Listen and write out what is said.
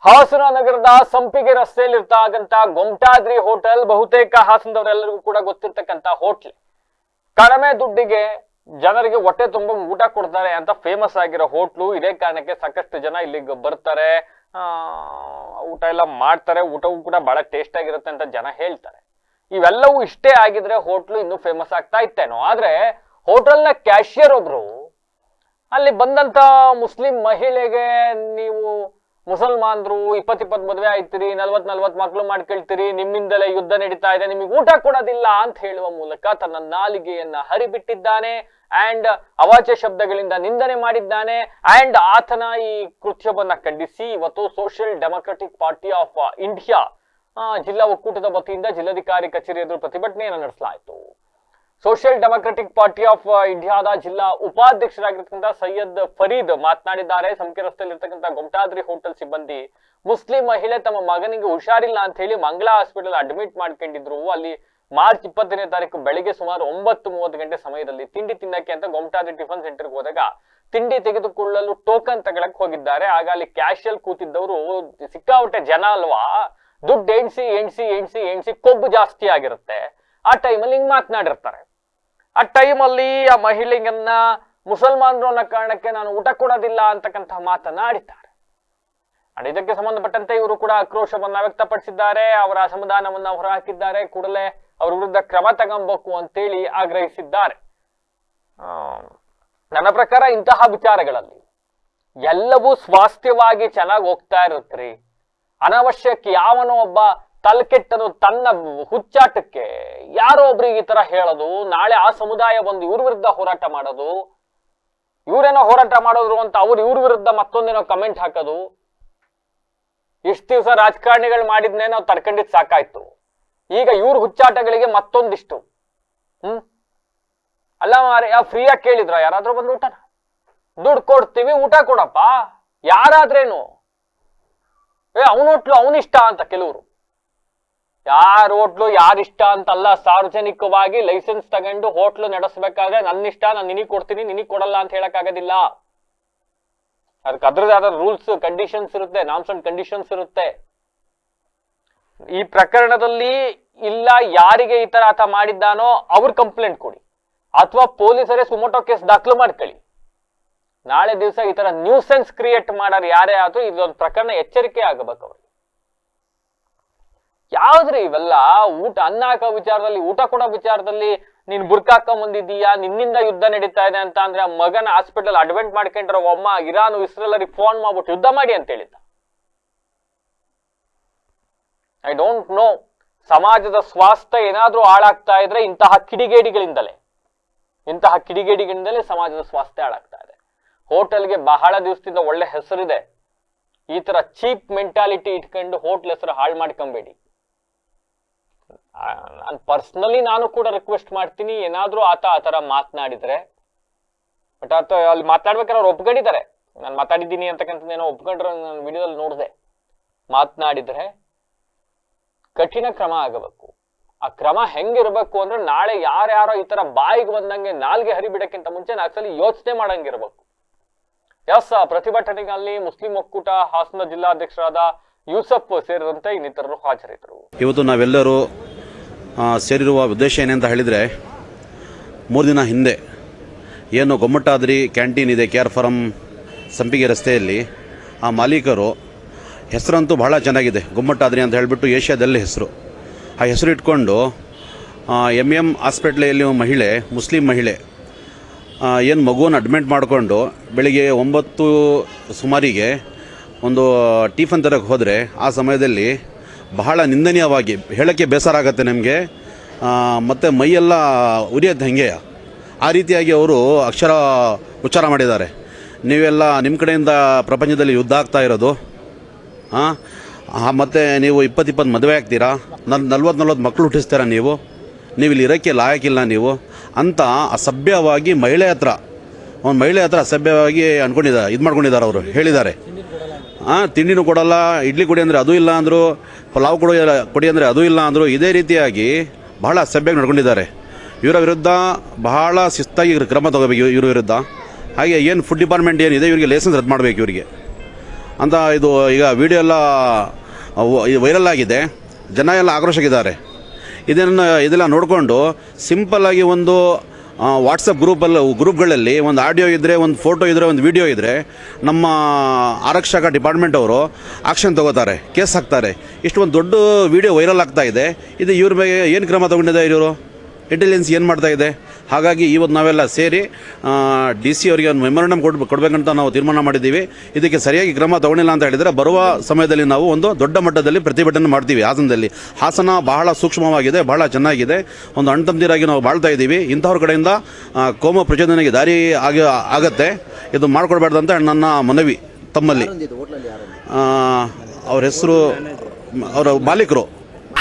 ಹಾಸನ ನಗರದ ಸಂಪಿಗೆ ರಸ್ತೆಯಲ್ಲಿರ್ತಕ್ಕಂಥ ಗೊಮಟಾದ್ರಿ ಹೋಟೆಲ್ ಬಹುತೇಕ ಹಾಸನದವರೆಲ್ಲರಿಗೂ ಕೂಡ ಗೊತ್ತಿರ್ತಕ್ಕಂಥ ಹೋಟ್ಲ್. ಕಡಿಮೆ ದುಡ್ಡಿಗೆ ಜನರಿಗೆ ಹೊಟ್ಟೆ ತುಂಬ ಊಟ ಕೊಡ್ತಾರೆ ಅಂತ ಫೇಮಸ್ ಆಗಿರೋ ಹೋಟ್ಲು. ಇದೇ ಕಾರಣಕ್ಕೆ ಸಾಕಷ್ಟು ಜನ ಇಲ್ಲಿಗೆ ಬರ್ತಾರೆ, ಊಟ ಎಲ್ಲ ಮಾಡ್ತಾರೆ. ಊಟವೂ ಕೂಡ ಬಹಳ ಟೇಸ್ಟ್ ಆಗಿರುತ್ತೆ ಅಂತ ಜನ ಹೇಳ್ತಾರೆ. ಇವೆಲ್ಲವೂ ಇಷ್ಟೇ ಆಗಿದ್ರೆ ಹೋಟ್ಲು ಇನ್ನೂ ಫೇಮಸ್ ಆಗ್ತಾ ಇತ್ತೇನೋ. ಆದ್ರೆ ಹೋಟೆಲ್ನ ಕ್ಯಾಶಿಯರ್ ಒಬ್ರು ಅಲ್ಲಿ ಬಂದಂತ ಮುಸ್ಲಿಂ ಮಹಿಳೆಗೆ, ನೀವು ಮುಸಲ್ಮಾನ್ರು 20 ಮದುವೆ ಆಯ್ತೀರಿ, 40 ಮಕ್ಳು ಮಾಡ್ಕೊಳ್ತೀರಿ, ನಿಮ್ಮಿಂದಲೇ ಯುದ್ಧ ನಡೀತಾ ಇದೆ, ನಿಮಗೆ ಊಟ ಕೊಡೋದಿಲ್ಲ ಅಂತ ಹೇಳುವ ಮೂಲಕ ತನ್ನ ನಾಲಿಗೆಯನ್ನ ಹರಿಬಿಟ್ಟಿದ್ದಾನೆ. ಅಂಡ್ ಅವಾಚ್ಯ ಶಬ್ದಗಳಿಂದ ನಿಂದನೆ ಮಾಡಿದ್ದಾನೆ. ಅಂಡ್ ಆತನ ಈ ಕೃತ್ಯವನ್ನ ಖಂಡಿಸಿ ಇವತ್ತು social democratic party of India ಜಿಲ್ಲಾ ಒಕ್ಕೂಟದ ವತಿಯಿಂದ ಜಿಲ್ಲಾಧಿಕಾರಿ ಕಚೇರಿ ಎದುರು ಪ್ರತಿಭಟನೆಯನ್ನು ನಡೆಸಲಾಯಿತು. ಸೋಷಿಯಲ್ ಡೆಮೊಕ್ರೆಟಿಕ್ ಪಾರ್ಟಿ ಆಫ್ ಇಂಡಿಯಾದ ಜಿಲ್ಲಾ ಉಪಾಧ್ಯಕ್ಷರಾಗಿರ್ತಕ್ಕಂಥ ಸೈಯದ್ ಫರೀದ್ ಮಾತನಾಡಿದ್ದಾರೆ. ಸಂಪಿಗೆ ರಸ್ತೆಯಲ್ಲಿರ್ತಕ್ಕಂಥ ಗೊಮಟಾದ್ರಿ ಹೋಟೆಲ್ ಸಿಬ್ಬಂದಿ ಮುಸ್ಲಿಂ ಮಹಿಳೆ ತಮ್ಮ ಮಗನಿಗೆ ಹುಷಾರಿಲ್ಲ ಅಂತ ಹೇಳಿ ಮಂಗಳಾ ಹಾಸ್ಪಿಟಲ್ ಅಡ್ಮಿಟ್ ಮಾಡ್ಕೊಂಡಿದ್ರು. ಅಲ್ಲಿ ಮಾರ್ಚ್ 20ನೇ ತಾರೀಕು ಬೆಳಿಗ್ಗೆ ಸುಮಾರು 9:30 ಗಂಟೆ ಸಮಯದಲ್ಲಿ ತಿಂಡಿ ತಿನ್ನಕ್ಕೆ ಅಂತ ಗೊಮಟಾದ್ರಿ ಟಿಫನ್ ಸೆಂಟರ್ಗೆ ಹೋದಾಗ ತಿಂಡಿ ತೆಗೆದುಕೊಳ್ಳಲು ಟೋಕನ್ ತಗೊಳಕ್ ಹೋಗಿದ್ದಾರೆ. ಆಗ ಅಲ್ಲಿ ಕ್ಯಾಶಿಯಲ್ ಕೂತಿದ್ದವರು ಸಿಕ್ಕಾಪಟ್ಟೆ ಜನ ಅಲ್ವಾ, ದುಡ್ಡು ಎಣ್ಸಿ ಕೊಬ್ಬು ಜಾಸ್ತಿ ಆಗಿರುತ್ತೆ. ಆ ಟೈಮಲ್ಲಿ ಹಿಂಗ್ ಮಾತನಾಡಿರ್ತಾರೆ. ಆ ಟೈಮಲ್ಲಿ ಆ ಮಹಿಳೆಯನ್ನ ಮುಸಲ್ಮಾನರು ಅನ್ನೋ ಕಾರಣಕ್ಕೆ ನಾನು ಊಟ ಕೊಡೋದಿಲ್ಲ ಅಂತಕ್ಕಂಥ ಮಾತನಾಡಿದ್ದಾರೆ. ಇದಕ್ಕೆ ಸಂಬಂಧಪಟ್ಟಂತೆ ಇವರು ಕೂಡ ಆಕ್ರೋಶವನ್ನ ವ್ಯಕ್ತಪಡಿಸಿದ್ದಾರೆ. ಅವರ ಅಸಮಾಧಾನವನ್ನ ಹೊರಹಾಕಿದ್ದಾರೆ. ಕೂಡಲೇ ಅವರ ವಿರುದ್ಧ ಕ್ರಮ ತಗೊಬೇಕು ಅಂತೇಳಿ ಆಗ್ರಹಿಸಿದ್ದಾರೆ. ನನ್ನ ಪ್ರಕಾರ ಇಂತಹ ವಿಚಾರಗಳಲ್ಲಿ ಎಲ್ಲವೂ ಸ್ವಾಸ್ಥ್ಯವಾಗಿ ಚೆನ್ನಾಗಿ ಹೋಗ್ತಾ ಇರುತ್ರಿ. ಅನಾವಶ್ಯಕ ಯಾವನೋ ಒಬ್ಬ ತಲೆಕೆಟ್ಟನು ತನ್ನ ಹುಚ್ಚಾಟಕ್ಕೆ ಯಾರೋ ಒಬ್ರಿಗೆ ಈ ತರ ಹೇಳೋದು, ನಾಳೆ ಆ ಸಮುದಾಯ ಬಂದು ಇವ್ರ ವಿರುದ್ಧ ಹೋರಾಟ ಮಾಡೋದು, ಇವ್ರೇನೋ ಹೋರಾಟ ಮಾಡೋದ್ರು ಅಂತ ಇವ್ರ ವಿರುದ್ಧ ಮತ್ತೊಂದೇನೋ ಕಮೆಂಟ್ ಹಾಕೋದು. ಇಷ್ಟು ದಿವಸ ರಾಜಕಾರಣಿಗಳು ಮಾಡಿದ್ನೇ ನಾವು ತಡ್ಕೊಂಡಿದ್ ಸಾಕಾಯ್ತು. ಈಗ ಇವ್ರ ಹುಚ್ಚಾಟಗಳಿಗೆ ಮತ್ತೊಂದಿಷ್ಟು. ಅಲ್ಲ ಮಾರಿ, ಫ್ರೀಯಾಗಿ ಕೇಳಿದ್ರ ಯಾರಾದ್ರೂ ಬಂದು ಊಟನ? ದುಡ್ಡು ಕೊಡ್ತೀವಿ, ಊಟ ಕೊಡಪ್ಪ. ಯಾರಾದ್ರೇನು ಅವನ ಹೋಟ್ಲು ಅವನಿಷ್ಟ ಅಂತ ಕೆಲವರು. ಯಾರ ಹೋಟ್ಲು ಯಾರಿಷ್ಟ ಅಂತಲ್ಲ, ಸಾರ್ವಜನಿಕವಾಗಿ ಲೈಸೆನ್ಸ್ ತಗೊಂಡು ಹೋಟ್ಲು ನಡೆಸಬೇಕಾದ್ರೆ ನನ್ನಿಷ್ಟ, ನಾನು ನಿನಗೆ ಕೊಡ್ತೀನಿ, ನಿನಗೆ ಕೊಡಲ್ಲ ಅಂತ ಹೇಳಕ್ ಆಗೋದಿಲ್ಲ. ಅದಕ್ಕೆ ಅದ್ರದ್ದಾದ ರೂಲ್ಸ್ ಕಂಡೀಷನ್ಸ್ ಇರುತ್ತೆ, ನಾಮ್ಸ್ ಅಂಡ್ ಕಂಡೀಷನ್ಸ್ ಇರುತ್ತೆ. ಈ ಪ್ರಕರಣದಲ್ಲಿ ಇಲ್ಲ ಯಾರಿಗೆ ಈ ತರ ಆತ ಮಾಡಿದ್ದಾನೋ ಅವ್ರ ಕಂಪ್ಲೇಂಟ್ ಕೊಡಿ, ಅಥವಾ ಪೊಲೀಸರೇ ಸುಮೋಟೋ ಕೇಸ್ ದಾಖಲು ಮಾಡ್ಕೊಳ್ಳಿ. ನಾಳೆ ದಿವಸ ಈ ತರ ನ್ಯೂಸೆನ್ಸ್ ಕ್ರಿಯೇಟ್ ಮಾಡೋರು ಯಾರೇ ಆದ್ರೂ ಇದೊಂದು ಪ್ರಕರಣ ಎಚ್ಚರಿಕೆ ಆಗಬೇಕು ಅವ್ರಿಗೆ. ಯಾವ್ದ್ರಿ ಇವೆಲ್ಲ? ಊಟ ಅನ್ನ ಹಾಕೋ ವಿಚಾರದಲ್ಲಿ, ಊಟ ಕೊಡೋ ವಿಚಾರದಲ್ಲಿ ನೀನ್ ಬುರ್ಕಾಕ ಬಂದಿದ್ದೀಯಾ, ನಿನ್ನಿಂದ ಯುದ್ಧ ನಡೀತಾ ಇದೆ ಅಂತ ಅಂದ್ರೆ ಆ ಮಗನ ಹಾಸ್ಪಿಟಲ್ ಅಡ್ಮಿಟ್ ಮಾಡ್ಕೊಂಡ್ರ ಒಮ್ಮ ಇರಾನ್ ಇಸ್ರೇಲರಿಗೆ ಫೋನ್ ಮಾಡ್ಬಿಟ್ಟು ಯುದ್ಧ ಮಾಡಿ ಅಂತ ಹೇಳಿದ್ದ. I don't know. ಸಮಾಜದ ಸ್ವಾಸ್ಥ್ಯ ಏನಾದ್ರೂ ಹಾಳಾಗ್ತಾ ಇದ್ರೆ ಇಂತಹ ಕಿಡಿಗೇಡಿಗಳಿಂದಲೇ ಸಮಾಜದ ಸ್ವಾಸ್ಥ್ಯ ಹಾಳಾಗ್ತಾ ಇದೆ. ಹೋಟೆಲ್ಗೆ ಬಹಳ ದಿವಸದಿಂದ ಒಳ್ಳೆ ಹೆಸರಿದೆ. ಈ ತರ ಚೀಪ್ ಮೆಂಟಾಲಿಟಿ ಇಟ್ಕೊಂಡು ಹೋಟ್ಲ್ ಹೆಸರು ಹಾಳು ಮಾಡ್ಕೊಂಬೇಡಿ. ಪರ್ಸನಲಿ ನಾನು ಕೂಡ ರಿಕ್ವೆಸ್ಟ್ ಮಾಡ್ತೀನಿ, ಏನಾದ್ರೂ ಆತ ಆ ತರ ಮಾತನಾಡಿದ್ರೆ, ಬಟ್ ಆತ ಅಲ್ಲಿ ಮಾತನಾಡ್ಬೇಕಾದ್ರೆ ಅವ್ರು ಒಪ್ಕೊಂಡಿದ್ದಾರೆ, ನಾನು ಮಾತಾಡಿದ್ದೀನಿ ಅಂತಕ್ಕಂಥದ್ದೇನೋ ಒಪ್ಕೊಂಡ್ರೆ ನಾನು ವಿಡಿಯೋದಲ್ಲಿ ನೋಡಿದೆ. ಮಾತನಾಡಿದ್ರೆ ಕಠಿಣ ಕ್ರಮ ಆಗಬೇಕು. ಆ ಕ್ರಮ ಹೆಂಗಿರ್ಬೇಕು ಅಂದ್ರೆ, ನಾಳೆ ಯಾರ್ಯಾರೋ ಈ ತರ ಬಾಯಿಗೆ ಬಂದಂಗೆ ನಾಲ್ಗೆ ಹರಿಬಿಡಕ್ಕಿಂತ ಮುಂಚೆ ನಾಲ್ಕಲ್ಲಿ ಯೋಚನೆ ಮಾಡಂಗಿರ್ಬೇಕು. ಪ್ರತಿಭಟನೆಗಳಲ್ಲಿ ಮುಸ್ಲಿಂ ಒಕ್ಕೂಟ ಹಾಸನ ಜಿಲ್ಲಾಧ್ಯಕ್ಷರಾದ ಯೂಸಫ್ ಸೇರಿದಂತೆ ಇನ್ನಿತರರು ಹಾಜರಿದ್ದರು. ಇವತ್ತು ನಾವೆಲ್ಲರೂ ಸೇರಿರುವ ಉದ್ದೇಶ ಏನೆಂತ ಹೇಳಿದರೆ, 3 ದಿನ ಹಿಂದೆ ಏನು ಗೊಮಟಾದ್ರಿ ಕ್ಯಾಂಟೀನ್ ಇದೆ KR ಫಾರಂ ಸಂಪಿಗೆ ರಸ್ತೆಯಲ್ಲಿ, ಆ ಮಾಲೀಕರು ಹೆಸರಂತೂ ಬಹಳ ಚೆನ್ನಾಗಿದೆ, ಗೊಮಟಾದ್ರಿ ಅಂತ ಹೇಳಿಬಿಟ್ಟು ಏಷ್ಯಾದಲ್ಲಿ ಹೆಸರು. ಆ ಹೆಸರು ಇಟ್ಕೊಂಡು MM ಹಾಸ್ಪಿಟ್ಲೆಯಲ್ಲಿ ಮಹಿಳೆ, ಮುಸ್ಲಿಂ ಮಹಿಳೆ ಏನು ಮಗುವನ್ನು ಅಡ್ಮಿಟ್ ಮಾಡಿಕೊಂಡು ಬೆಳಿಗ್ಗೆ 9 ಸುಮಾರಿಗೆ ಒಂದು ಟಿಫನ್ ತರಕ್ಕೆ ಹೋದರೆ, ಆ ಸಮಯದಲ್ಲಿ ಬಹಳ ನಿಂದನೀಯವಾಗಿ, ಹೇಳೋಕ್ಕೆ ಬೇಸರ ಆಗುತ್ತೆ ನಿಮಗೆ, ಮತ್ತು ಮೈಯೆಲ್ಲ ಉರಿಯೋದು ಹೆಂಗೆ ಆ ರೀತಿಯಾಗಿ ಅವರು ಅಕ್ಷರ ಉಚ್ಚಾರ ಮಾಡಿದ್ದಾರೆ. ನೀವೆಲ್ಲ ನಿಮ್ಮ ಕಡೆಯಿಂದ ಪ್ರಪಂಚದಲ್ಲಿ ಯುದ್ಧ ಆಗ್ತಾ ಇರೋದು, ಮತ್ತು ನೀವು 20 ಮದುವೆ ಆಗ್ತೀರಾ, 40 ಮಕ್ಕಳು ಹುಟ್ಟಿಸ್ತೀರಾ, ನೀವು ಇಲ್ಲಿ ಇರೋಕ್ಕೆ ಲಾಯಕ್ಕಿಲ್ಲ ನೀವು ಅಂತ ಅಸಭ್ಯವಾಗಿ ಮಹಿಳೆ ಹತ್ರ ಅಸಭ್ಯವಾಗಿ ಮಾಡ್ಕೊಂಡಿದ್ದಾರೆ. ಅವರು ಹೇಳಿದ್ದಾರೆ, ತಿಂಡಿನೂ ಕೊಡಲ್ಲ, ಇಡ್ಲಿ ಕೊಡಿ ಅಂದರೆ ಅದೂ ಇಲ್ಲ ಅಂದರು, ಪಲಾವ್ ಕೊಡಿ ಅಂದರೆ ಅದೂ ಇಲ್ಲ ಅಂದರು. ಇದೇ ರೀತಿಯಾಗಿ ಬಹಳ ಅಸಭ್ಯವಾಗಿ ನಡ್ಕೊಂಡಿದ್ದಾರೆ. ಇವರ ವಿರುದ್ಧ ಬಹಳ ಶಿಸ್ತಾಗಿ ಕ್ರಮ ತಗೋಬೇಕು ಇವ್ರ ವಿರುದ್ಧ. ಹಾಗೆ ಏನು ಫುಡ್ ಡಿಪಾರ್ಟ್ಮೆಂಟ್ ಏನಿದೆ ಇವರಿಗೆ ಲೈಸೆನ್ಸ್ ರದ್ದು ಮಾಡಬೇಕು ಇವರಿಗೆ. ಅಂತ ಇದು ಈಗ ವಿಡಿಯೋ ಎಲ್ಲ ವೈರಲ್ ಆಗಿದೆ, ಜನ ಎಲ್ಲ ಆಕ್ರೋಶಗಿದ್ದಾರೆ. ಇದೆಲ್ಲ ನೋಡಿಕೊಂಡು ಸಿಂಪಲ್ಲಾಗಿ ಒಂದು ವಾಟ್ಸಪ್ ಗ್ರೂಪ್ಗಳಲ್ಲಿ ಒಂದು ಆಡಿಯೋ ಇದ್ದರೆ, ಒಂದು ಫೋಟೋ ಇದ್ದರೆ, ಒಂದು ವಿಡಿಯೋ ಇದ್ದರೆ ನಮ್ಮ ಆರಕ್ಷಕ ಡಿಪಾರ್ಟ್ಮೆಂಟ್ ಅವರು ಆಕ್ಷನ್ ತಗೋತಾರೆ, ಕೇಸ್ ಹಾಕ್ತಾರೆ. ಇಷ್ಟು ಒಂದು ದೊಡ್ಡ ವಿಡಿಯೋ ವೈರಲ್ ಆಗ್ತಾ ಇದೆ. ಇದು ಇವ್ರ ಮೇಲೆ ಏನು ಕ್ರಮ ತಗೊಂಡಿದ್ದಾರೆ, ಇವರು ಇಂಟೆಲಿಜೆನ್ಸ್ ಏನು ಮಾಡ್ತಾ ಇದೆ? ಹಾಗಾಗಿ ಇವತ್ತು ನಾವೆಲ್ಲ ಸೇರಿ DC ಅವರಿಗೆ ಒಂದು ಮೆಮೊರಂಡಮ್ ಕೊಡಬೇಕಂತ ನಾವು ತೀರ್ಮಾನ ಮಾಡಿದ್ದೀವಿ. ಇದಕ್ಕೆ ಸರಿಯಾಗಿ ಕ್ರಮ ತಗೊಂಡಿಲ್ಲ ಅಂತ ಹೇಳಿದರೆ ಬರುವ ಸಮಯದಲ್ಲಿ ನಾವು ಒಂದು ದೊಡ್ಡ ಮಟ್ಟದಲ್ಲಿ ಪ್ರತಿಭಟನೆ ಮಾಡ್ತೀವಿ ಹಾಸನದಲ್ಲಿ. ಹಾಸನ ಬಹಳ ಸೂಕ್ಷ್ಮವಾಗಿದೆ, ಬಹಳ ಚೆನ್ನಾಗಿದೆ, ಒಂದು ಅಣ್ತಂದಿರಾಗಿ ನಾವು ಬಾಳ್ತಾ ಇದ್ದೀವಿ. ಇಂಥವ್ರ ಕಡೆಯಿಂದ ಕೋಮ ಪ್ರಚೋದನೆಗೆ ದಾರಿ ಆಗತ್ತೆ. ಇದು ಮಾಡಿಕೊಡ್ಬಾರ್ದು ಅಂತ ನನ್ನ ಮನವಿ ತಮ್ಮಲ್ಲಿ. ಅವ್ರ ಹೆಸರು, ಅವರ ಮಾಲೀಕರು